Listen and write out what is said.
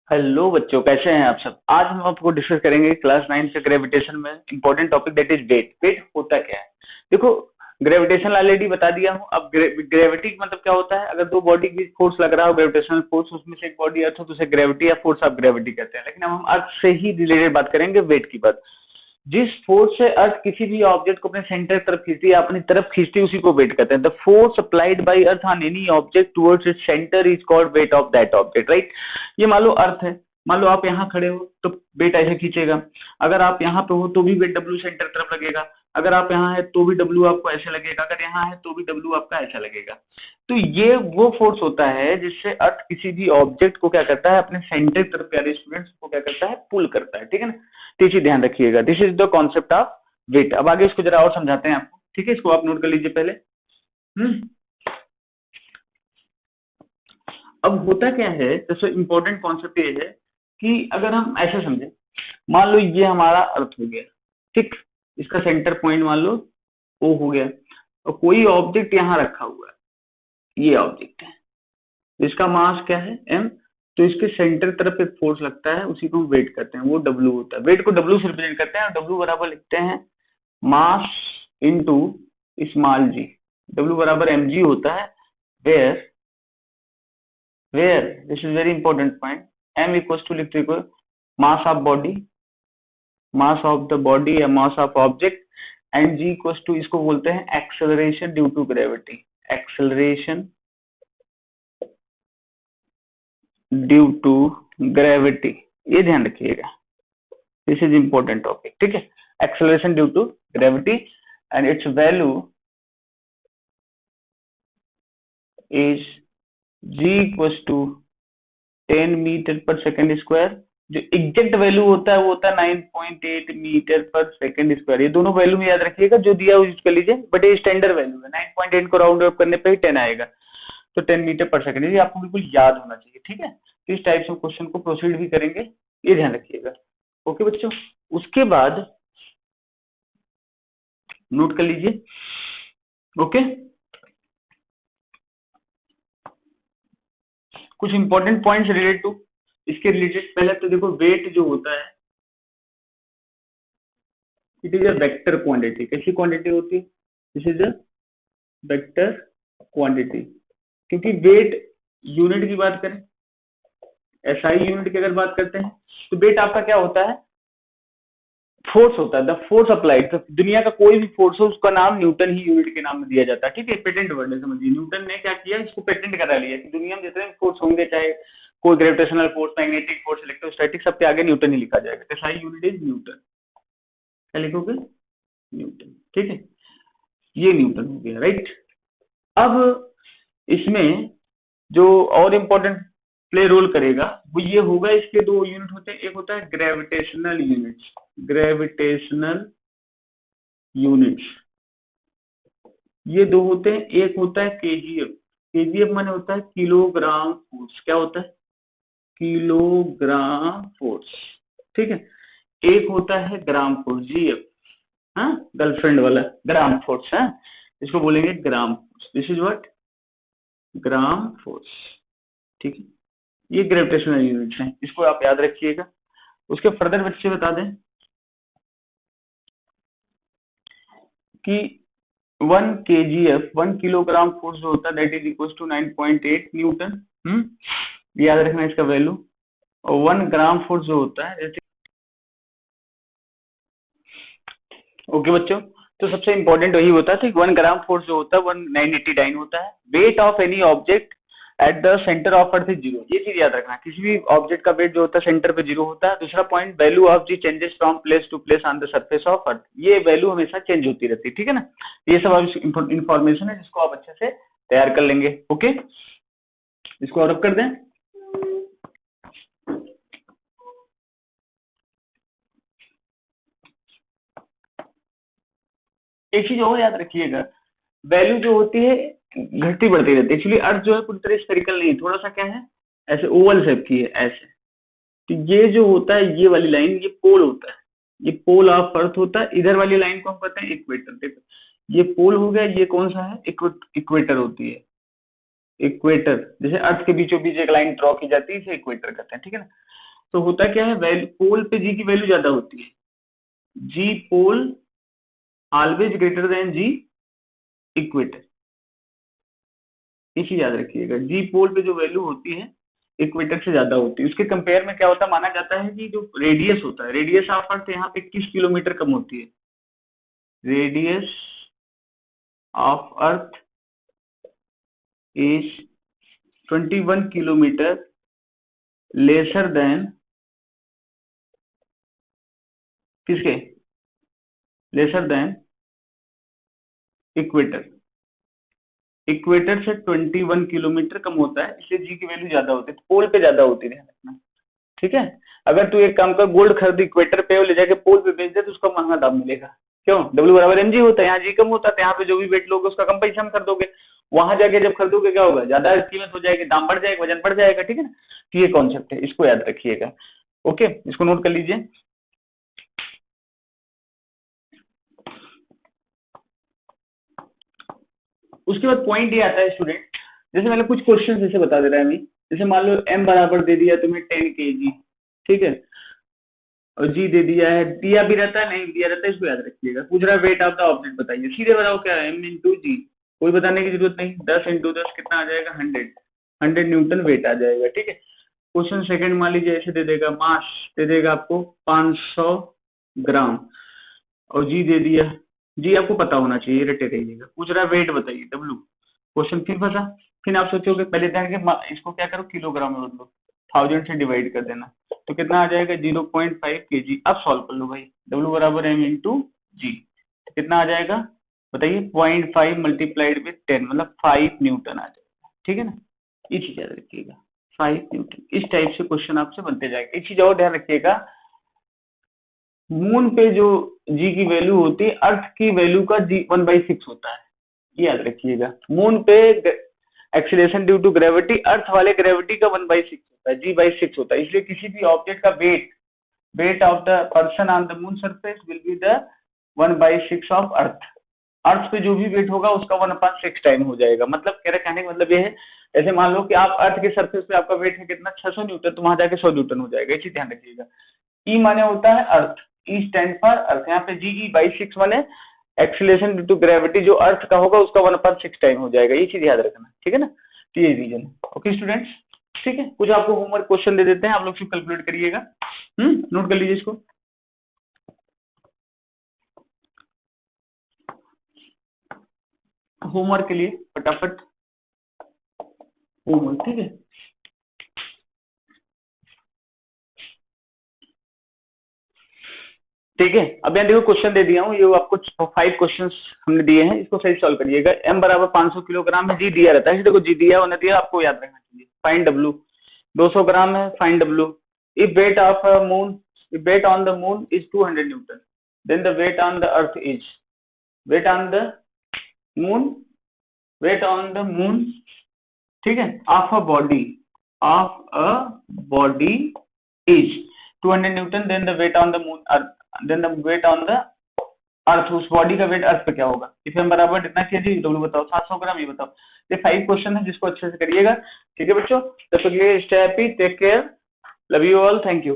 Hello बच्चों, कैसे हैं आप सब। आज हम आपको डिस्कस करेंगे क्लास 9 से ग्रेविटेशन में important topic that is weight. Weight होता क्या है? देखो, ग्रेविटेशन ऑलरेडी बता दिया हूँ। अब ग्रेविटी मतलब क्या होता है? अगर दो बॉडी की फोर्स लग रहा हो, ग्रेविटेशनल फोर्स, उसमें से एक बॉडी अर्थ हो तो उसे ग्रेविटी या फोर्स ऑफ ग्रेविटी कहते हैं। लेकिन अब हम अर्थ से ही रिलेटेड बात करेंगे, वेट की बात। जिस फोर्स से अर्थ किसी भी ऑब्जेक्ट को अपने सेंटर की तरफ खींचती है, अपनी तरफ खींचती है, उसी को वेट कहते हैं। The force applied by earth on any object towards its centre is called weight of that object, right. ये मान लो अर्थ है, मान लो आप यहाँ खड़े हो तो वेट ऐसे खींचेगा। अगर आप यहाँ पे हो तो भी वेट डब्ल्यू सेंटर तरफ लगेगा। अगर आप यहाँ है तो भी डब्ल्यू आपको ऐसे लगेगा, अगर यहाँ है तो भी डब्ल्यू आपका ऐसा लगेगा। तो ये वो फोर्स होता है जिससे अर्थ किसी भी ऑब्जेक्ट को क्या करता है, अपने सेंटर की तरफ, प्यारे स्टूडेंट्स, को क्या करता है, पुल करता है। ठीक है ना। तो इसी ध्यान रखिएगा, this is the concept of weight. अब आगे इसको जरा और समझाते हैं आपको। ठीक है, इसको आप नोट कर लीजिए पहले। हम्म अब होता क्या है, सबसे इंपॉर्टेंट कॉन्सेप्ट ये है कि अगर हम ऐसे समझे, मान लो ये हमारा अर्थ हो गया, ठीक। इसका सेंटर पॉइंट मान लो ओ हो गया, और कोई ऑब्जेक्ट यहाँ रखा हुआ है, ये ऑब्जेक्ट है, इसका मास क्या है, एम। तो इसके सेंटर तरफ एक फोर्स लगता है, उसी को हम वेट करते हैं, वो डब्ल्यू होता है। वेट को डब्ल्यू से रिप्रेजेंट करते हैं, और डब्ल्यू बराबर लिखते हैं mass into small g. W बराबर एम जी होता है, where where this is very important point, m equals to लिखते हैं mass of body, mass of the body या mass of object, and g equals to, इसको बोलते हैं acceleration due to gravity. Acceleration due to gravity, ये ध्यान रखिएगा, this is important topic. ठीक है, acceleration due to gravity, and its value is ji equals to 10 metre पर second square. जो एग्जैक्ट वैल्यू होता है वो होता है 9.8 मीटर पर सेकंड स्क्वायर। ये दोनों वैल्यू में याद रखिएगा, जो दिया यूज कर लीजिए, बट ये स्टैंडर्ड वैल्यू है। 9.8 को राउंड अप करने पे ही 10 आएगा, तो 10 मीटर पर सेकंड, ये आपको बिल्कुल याद होना चाहिए। ठीक है, तो इस टाइप से क्वेश्चन को प्रोसीड भी करेंगे, ये ध्यान रखिएगा। ओके बच्चों, उसके बाद नोट कर लीजिए। ओके, कुछ इंपॉर्टेंट पॉइंट्स रिलेटेड टू इसके रिलेटेड। पहले तो देखो, वेट जो होता है it is a vector quantity. कैसी क्वांटिटी होती है? This is a vector quantity. क्योंकि वेट यूनिट की बात करें, एसआई यूनिट की अगर बात करते हैं, तो वेट आपका क्या होता है, फोर्स होता है। द फोर्स अप्लाइड, तो दुनिया का कोई भी फोर्स हो उसका नाम न्यूटन ही यूनिट के नाम में दिया जाता है। ठीक है, पेटेंट वर्ड है, समझिए। न्यूटन ने क्या किया, इसको पेटेंट करा लिया कि दुनिया में जितने फोर्स होंगे, चाहे कोई gravitational force, magnetic force, electrostatic, सबके आगे न्यूटन ही लिखा जाएगा। SI unit is Newton. क्या लिखोगे? न्यूटन। ठीक है, ये न्यूटन हो गया, राइट। अब इसमें जो और इम्पोर्टेंट प्ले रोल करेगा वो ये होगा, इसके दो यूनिट होते हैं, एक होता है ग्रेविटेशनल यूनिट्स, ग्रेविटेशनल यूनिट्स, ये दो होते हैं। एक होता है केजीएफ, केजीएफ माने होता है किलोग्राम फोर्स। क्या होता है? Kilogram force. ठीक है, एक होता है ग्राम फोर्स, जीएफ, हाँ, गर्लफ्रेंड वाला ग्राम फोर्स है, इसको बोलेंगे gram force. This is what, gram force. ठीक है, ये ग्रेविटेशनल यूनिट्स हैं, इसको आप याद रखिएगा। उसके फर्दर बच्चे बता दें कि 1 kgf, 1 किलोग्राम फोर्स जो होता है, that is equal to 9.8 newton. याद रखना इसका वैल्यू। और 1 ग्राम फोर्स जो होता है, ओके बच्चों, तो सबसे इंपॉर्टेंट वही होता है। 1 ग्राम फोर्स जो होता है 1989 होता है। Weight of any object at the centre of earth is zero, ये चीज याद रखना। किसी भी ऑब्जेक्ट का वेट जो होता है सेंटर पे जीरो होता है। दूसरा point, value of g changes from place to place on the surface of earth, ये वैल्यू हमेशा चेंज होती रहती है। ठीक है ना, ये सब इंफॉर्मेशन है जिसको आप अच्छे से तैयार कर लेंगे। ओके, इसको और कर दें। एक चीज और याद रखिएगा, वैल्यू जो होती है घटती बढ़ती रहती है। एक्चुअली अर्थ जो है पूरी तरह स्फेरिकल नहीं है, थोड़ा सा क्या है, ऐसे ओवल शेप की है, ऐसे। तो ये जो होता है, ये वाली लाइन, ये पोल होता है, ये पोल ऑफ अर्थ होता है। इधर वाली लाइन को हम कहते हैं इक्वेटर। देखो, ये पोल हो गया, ये कौन सा है, इक्वेटर होती है। इक्वेटर, जैसे अर्थ के बीचों बीच एक लाइन ड्रॉ की जाती है, इसे इक्वेटर कहते हैं, ठीक है ना। तो होता क्या है, वैल्यू पोल पे जी की वैल्यू ज्यादा होती है, जी पोल ऑलवेज ग्रेटर देन जी इक्वेटर, ये चीज याद रखिएगा। जी पोल पे जो वैल्यू होती है इक्वेटर से ज्यादा होती है। उसके कंपेयर में क्या होता है, माना जाता है कि जो रेडियस होता है, रेडियस ऑफ अर्थ यहाँ पे 21 किलोमीटर कम होती है, radius of earth is 21 kilometre lesser than, किसके, लेसर देन इक्वेटर, इक्वेटर से 21 किलोमीटर कम होता है, इसलिए जी की वैल्यू ज्यादा होती है, पोल पे ज्यादा होती है, ध्यान रखना, ठीक है। अगर तू एक काम कर, गोल्ड खरीद इक्वेटर पे ले जाके पोल पे बेच दे तो उसका महंगा दाम मिलेगा, क्यों, डब्ल्यू बराबर एम जी होता है, यहाँ जी कम होता है, यहाँ पे जो भी वेट लोगे उसका कम पैसा में कर दोगे, वहां जाके जब खरीदोगे क्या होगा, ज्यादा कीमत हो जाएगी, दाम बढ़ जाएगा, वजन बढ़ जाएगा, ठीक है ना। तो ये कॉन्सेप्ट है, इसको याद रखिएगा, ओके, इसको नोट कर लीजिए। उसके बाद पॉइंट ये आता है स्टूडेंट, जैसे मैंने कुछ क्वेश्चन जैसे बता दे रहा है अभी, जैसे मान लो एम बराबर दे दिया तुम्हें 10 kg, ठीक है, और जी दे दिया है, दिया भी रहता है नहीं दिया रहता है, इसको याद रखिएगा। पूछ रहा है वेट ऑफ द ऑब्जेक्ट बताइए, सीधे बताओ क्या है, एम इंटू जी, कोई बताने की जरूरत नहीं, 10 इंटू 10 कितना आ जाएगा, 100, 100 न्यूटन वेट आ जाएगा, ठीक है। क्वेश्चन सेकंड मान लीजिए ऐसे दे देगा, मास दे देगा आपको 500 ग्राम, और जी दे दिया, जी आपको पता होना चाहिए, रटे रहिएगा। पूछ रहा है वेट बताइए, डब्लू, क्वेश्चन फिर फंसा, फिर आप सोचोगे पहले ध्यान के इसको क्या करो, किलोग्राम में बदलो, 1000 से डिवाइड कर देना, तो कितना आ जाएगा 0.5 kg। अब सॉल्व कर लो भाई, डब्लू बराबर एम इंटू जी, कितना आ जाएगा बताइए, 0.5 मल्टीप्लाइड विथ 10 मतलब 5 न्यूटन आ जाएगा, ठीक है ना। ये चीज याद रखिएगा, 5 न्यूटन, इस टाइप से क्वेश्चन आपसे बनते जाएंगे। एक चीज और ध्यान रखिएगा, मून पे जो जी की वैल्यू होती है, अर्थ की वैल्यू का जी 1/6 होता है, ये याद रखिएगा। मून पे एक्सीलरेशन ड्यू टू ग्रेविटी, अर्थ वाले ग्रेविटी का 1/6 होता है, g/6 होता है, इसलिए किसी भी ऑब्जेक्ट का weight of the person on the moon surface will be the 1/6 of earth. Earth पे जो भी वेट होगा उसका 1/6 टाइम हो जाएगा। मतलब कह रहे, कहने का मतलब ये है, ऐसे मान लो कि आप अर्थ के सरफेस पे आपका वेट है कितना, 600 न्यूटन, तो वहां जाके 100 न्यूटन हो जाएगा, ये चीज ध्यान रखिएगा। ई माने होता है अर्थ, ई स्टैंड फॉर अर्थ, यहाँ पे GE/6 माने एक्सीलरेशन ड्यू टू ग्रेविटी, जो अर्थ का होगा उसका 1/6 टाइम हो जाएगा, ये चीज याद रखना, ठीक है ना। तो ये रीजन है, ओके स्टूडेंट्स, ठीक है। कुछ आपको होमवर्क क्वेश्चन दे देते हैं, आप लोग सिर्फ कैलकुलेट करिएगा, नोट कर लीजिए इसको। होमवर्क के लिए फटाफट होमवर्क, ठीक है। ठीक है, अब यहाँ देखो क्वेश्चन दे दिया हूँ, ये आपको 5 क्वेश्चंस हमने दिए हैं, इसको सही सॉल्व करिएगा। एम बराबर 500 किलोग्राम है, जी दिया रहता है, देखो जी दिया होना दिया, आपको याद रखना चाहिए। फाइंड डब्लू 200 ग्राम है, find W. If weight of moon, if weight on the moon is 200 newton, then the weight on the earth is, weight on the moon, weight on the moon, ठीक है, of a body, of a body is 200 newton, then the weight on the moon earth, then the weight on the earth, उस body का wait अर्थ पे क्या होगा। If M बराबर इतना KG, W बताओ 700 ग्राम, ये बताओ। ये 5 क्वेश्चन है, जिसको अच्छे से करिएगा, ठीक है बच्चों। तब तक के लिए stay happy, take care, love you all, thank you.